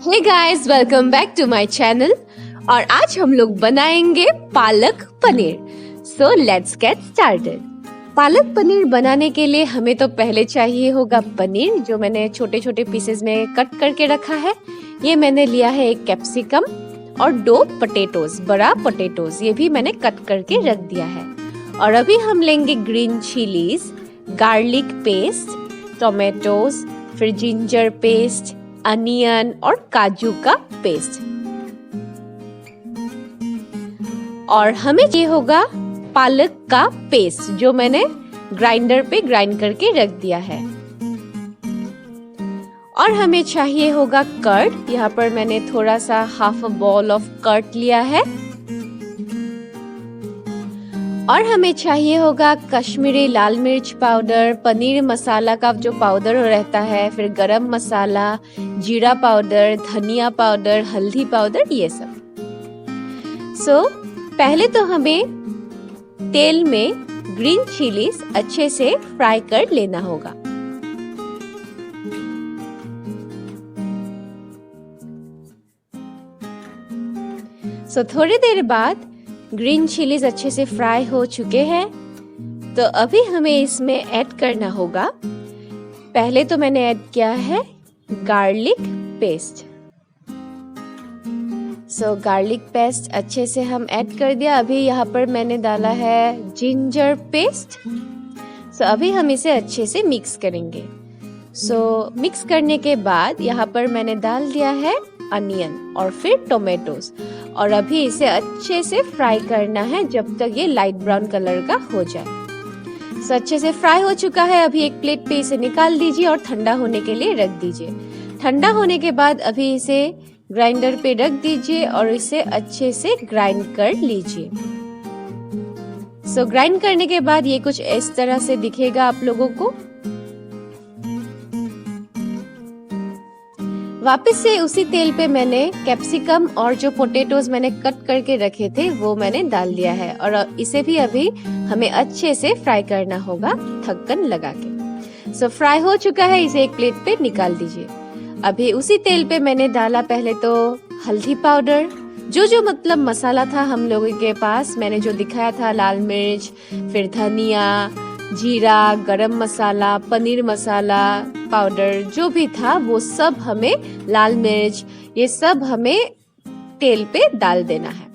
Hey guys, welcome back to my channel. और आज हम लोग बनाएंगे palak paneer. So let's get started. Palak paneer बनाने के लिए हमें तो पहले चाहिए होगा पनीर, जो मैंने छोटे छोटे पीसेस में कट करके रखा है। ये मैंने लिया है एक कैप्सिकम और 2 पोटैटोज, बड़ा पोटैटोज, ये भी मैंने कट करके रख दिया है। और अभी हम लेंगे green chillies, garlic paste, tomatoes, फिर जिंजर पेस्ट, अनियन और काजू का पेस्ट। और हमें ये होगा पालक का पेस्ट, जो मैंने ग्राइंडर पे ग्राइंड करके रख दिया है। और हमें चाहिए होगा कर्ड। यहाँ पर मैंने थोड़ा सा half a bowl of curd लिया है। और हमें चाहिए होगा कश्मीरी लाल मिर्च पाउडर, पनीर मसाला का जो पाउडर रहता है, फिर गरम मसाला, जीरा पाउडर, धनिया पाउडर, हल्दी पाउडर, ये सब। पहले तो हमें तेल में ग्रीन चिलीज अच्छे से फ्राई कर लेना होगा। थोड़ी देर बाद ग्रीन चिलीज अच्छे से फ्राई हो चुके हैं, तो अभी हमें इसमें ऐड करना होगा। पहले तो मैंने ऐड किया है गार्लिक पेस्ट। गार्लिक पेस्ट अच्छे से हम ऐड कर दिया। अभी यहाँ पर मैंने डाला है जिंजर पेस्ट। अभी हम इसे अच्छे से मिक्स करेंगे। मिक्स करने के बाद यहाँ पर मैंने डाल दिया है अनियन और फिर टोमेटोज। और अभी इसे अच्छे से फ्राई करना है जब तक ये लाइट ब्राउन कलर का हो जाए। अच्छे से फ्राई हो चुका है। अभी एक प्लेट पे इसे निकाल दीजिए और ठंडा होने के लिए रख दीजिए। ठंडा होने के बाद अभी इसे ग्राइंडर पे रख दीजिए और इसे अच्छे से ग्राइंड कर लीजिए। ग्राइंड करने के बाद ये कुछ इस तरह से दिखेगा आप लोगों को। वापस से उसी तेल पे मैंने कैप्सिकम और जो पोटैटोज मैंने कट करके रखे थे वो मैंने डाल दिया है। और इसे भी अभी हमें अच्छे से फ्राई करना होगा ढक्कन लगा के। फ्राई हो चुका है, इसे एक प्लेट पे निकाल दीजिए। अभी उसी तेल पे मैंने डाला पहले तो हल्दी पाउडर, जो मतलब मसाला था हम लोगों के पास, मैंने जो दिखाया था, लाल मिर्च, फिर धनिया, जीरा, गरम मसाला, पनीर मसाला पाउडर, जो भी था वो सब हमें, लाल मिर्च, ये सब हमें तेल पे डाल देना है।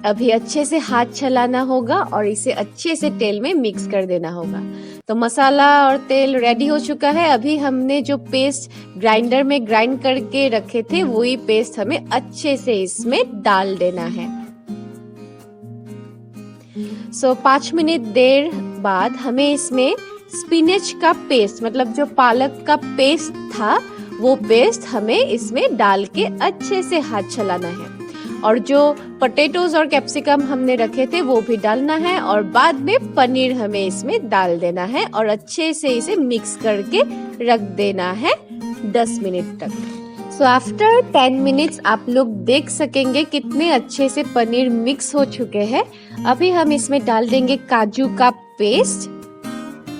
अभी अच्छे से हाथ चलाना होगा और इसे अच्छे से तेल में मिक्स कर देना होगा। तो मसाला और तेल रेडी हो चुका है। अभी हमने जो पेस्ट ग्राइंडर में ग्राइंड करके रखे थे, वही पेस्ट हमें अच्छे से इसमें डाल देना है। 5 मिनट देर बाद हमें इसमें स्पिनच का पेस्ट, मतलब जो पालक का पेस्ट था, वो पेस्ट हमें इसमें डाल के अच्छे से हाथ चलाना है। और जो पोटैटोज और कैप्सिकम हमने रखे थे वो भी डालना है। और बाद में पनीर हमें इसमें डाल देना है और अच्छे से इसे मिक्स करके रख देना है 10 मिनट तक। आफ्टर 10 मिनट्स आप लोग देख सकेंगे कितने अच्छे से पनीर मिक्स हो चुके हैं। अभी हम इसमें डाल देंगे काजू का पेस्ट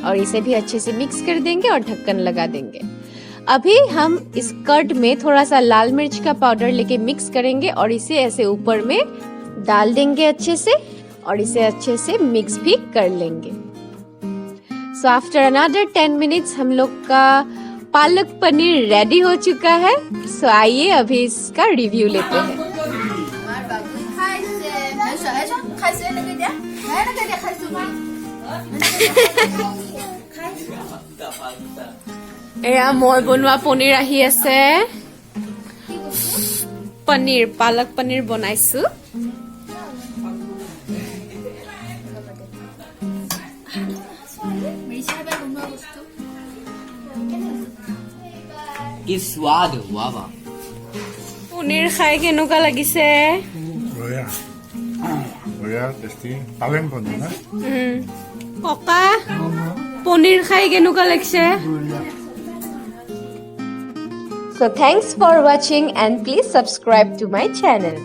और इसे भी अच्छे से मिक्स कर देंगे और ढक्कन लगा देंगे। अभी हम इस कर्ड में थोड़ा सा लाल मिर्च का पाउडर लेके मिक्स करेंगे और इसे ऐसे ऊपर में डाल देंगे अच्छे से, और इसे अच्छे से मिक्स भी कर लेंगे। आफ्टर अनदर 10 मिनट्स हम लोग का पालक पनीर रेडी हो चुका है। आइए अभी इसका रिव्यू लेते हैं। এয়া মই বনোৱা পনীৰ আহি আছে। পনীৰ, পালক পনীৰ বনাইছো। কি স্বাদ, বাবা। পনীৰ খাই কেনেকুৱা লাগিছে? ককা, পনীৰ খাই কেনেকুৱা লাগিছে? So thanks for watching and please subscribe to my channel.